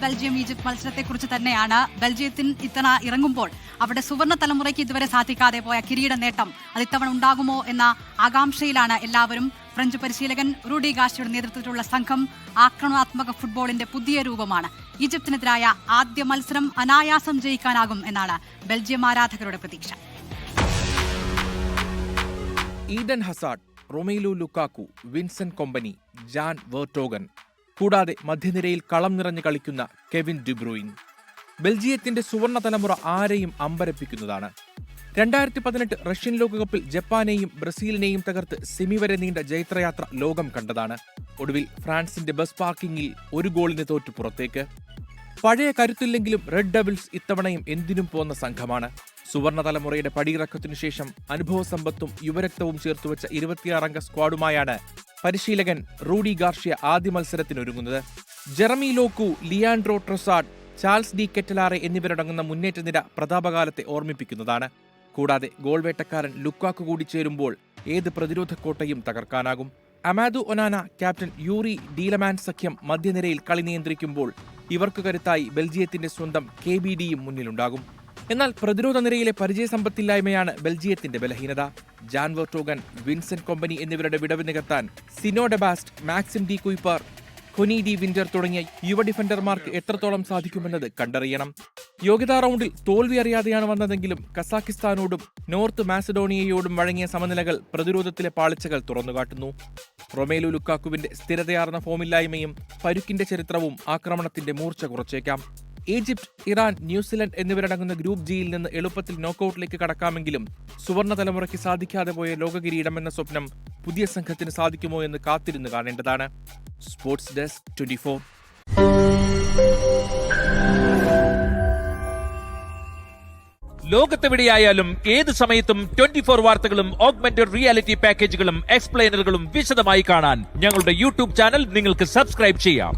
Belgium Egypt മത്സരത്തെക്കുറിച്ച് തന്നെയാണ്. ബെൽജിയത്തിന് ഇത്തവണ ഇറങ്ങുമ്പോൾ അവിടെ സുവർണ്ണ തലമുറയ്ക്ക് ഇതുവരെ സാധിക്കാതെ പോയ കിരീട നേട്ടം അത് ഇത്തവണ ഉണ്ടാകുമോ എന്ന ആകാംക്ഷയിലാണ് എല്ലാവരും. ഫ്രഞ്ച് പരിശീലകൻ റൂഡി ഗാർഷ്യയുടെ നേതൃത്വത്തിലുള്ള സംഘം ആക്രമണാത്മക ഫുട്ബോളിന്റെ പുതിയ രൂപമാണ്. ഈജിപ്തിനെതിരായ ആദ്യ മത്സരം അനായാസം ജയിക്കാനാകും എന്നാണ് ബെൽജിയം ആരാധകരുടെ പ്രതീക്ഷ. Eden Hazard, Romelu Lukaku, Vincent Kompany, Jan Vertonghen, കൂടാതെ മധ്യനിരയിൽ കളം നിറഞ്ഞു കളിക്കുന്ന കെവിൻ ഡിബ്രൂയിൻ. ബെൽജിയത്തിന്റെ സുവർണ തലമുറ ആരെയും അമ്പരപ്പിക്കുന്നതാണ്. 2018 റഷ്യൻ ലോകകപ്പിൽ ജപ്പാനെയും ബ്രസീലിനെയും തകർത്ത് സെമി വരെ നീണ്ട ജൈത്രയാത്ര ലോകം കണ്ടതാണ്. ഒടുവിൽ ഫ്രാൻസിന്റെ ബസ് പാർക്കിംഗിൽ 1 ഗോളിന് തോറ്റു പുറത്തേക്ക്. പഴയ കരുത്തില്ലെങ്കിലും റെഡ് ഡെവിൾസ് ഇത്തവണയും എന്തിനും പോന്ന സംഘമാണ്. സുവർണ തലമുറയുടെ പടിയിറക്കത്തിനു ശേഷം അനുഭവ സമ്പത്തും യുവരക്തവും ചേർത്തുവച്ച 26 അംഗ സ്ക്വാഡുമായാണ് പരിശീലകൻ റൂഡി ഗാർഷ്യ ആദ്യ മത്സരത്തിനൊരുങ്ങുന്നത്. Jeremy Doku, Leandro Trossard, Charles De Ketelaere എന്നിവരടങ്ങുന്ന മുന്നേറ്റ നിര പ്രതാപകാലത്തെ ഓർമ്മിപ്പിക്കുന്നതാണ്. കൂടാതെ ഗോൾ വേട്ടക്കാരൻ ലുക്കാക്കു കൂടി ചേരുമ്പോൾ ഏത് പ്രതിരോധ കോട്ടയും തകർക്കാനാകും. അമാദു ഒനാന, ക്യാപ്റ്റൻ യൂറി ഡീലമാൻ സഖ്യം മധ്യനിരയിൽ കളി നിയന്ത്രിക്കുമ്പോൾ ഇവർക്ക് കരുത്തായി ബെൽജിയത്തിന്റെ സ്വന്തം KBDയും മുന്നിലുണ്ടാകും. എന്നാൽ പ്രതിരോധ നിരയിലെ പരിചയസമ്പത്തില്ലായ്മയാണ് ബെൽജിയത്തിന്റെ ബലഹീനത. ജാൻ വെർട്ടോഗൻ, വിൻസെന്റ് കൊമ്പനി എന്നിവരുടെ വിടവ് നികത്താൻ സിനോ ഡെബാസ്റ്റ്, മാക്സിം ഡി കുയ്പർ, കൊനി ഡി വിന്റർ തുടങ്ങിയ യുവ ഡിഫൻഡർമാർക്ക് എത്രത്തോളം സാധിക്കുമെന്നത് കണ്ടറിയണം. യോഗ്യതാ റൗണ്ടിൽ തോൽവി അറിയാതെയാണ് വന്നതെങ്കിലും കസാഖിസ്ഥാനോടും നോർത്ത് മാസഡോണിയയോടും വഴങ്ങിയ സമനിലകൾ പ്രതിരോധത്തിലെ പാളിച്ചകൾ തുറന്നുകാട്ടുന്നു. റൊമേലു ലുക്കാക്കുവിന്റെ സ്ഥിരതയാർന്ന ഫോമില്ലായ്മയും പരുക്കിന്റെ ചരിത്രവും ആക്രമണത്തിന്റെ മൂർച്ച കുറച്ചേക്കാം. ഈജിപ്ത്, ഇറാൻ, ന്യൂസിലൻഡ് എന്നിവരടങ്ങുന്ന ഗ്രൂപ്പ് ജിയിൽ നിന്ന് എളുപ്പത്തിൽ നോക്കൌട്ടിലേക്ക് കടക്കാമെങ്കിലും സുവർണ തലമുറയ്ക്ക് സാധിക്കാതെ പോയ ലോക കിരീടം എന്ന സ്വപ്നം പുതിയ സംഘത്തിന് സാധിക്കുമോ എന്ന് കാത്തിരുന്ന് കാണേണ്ടതാണ്. Sports desk 24. ലോകത്തെവിടെയായാലും ഏത് സമയത്തും 24 വാർത്തകളും ഓഗ്മെന്റഡ് റിയാലിറ്റി പാക്കേജുകളും എക്സ്പ്ലെയിനറുകളും വിശദമായി കാണാൻ ഞങ്ങളുടെ യൂട്യൂബ് ചാനൽ നിങ്ങൾക്ക് സബ്സ്ക്രൈബ് ചെയ്യാം.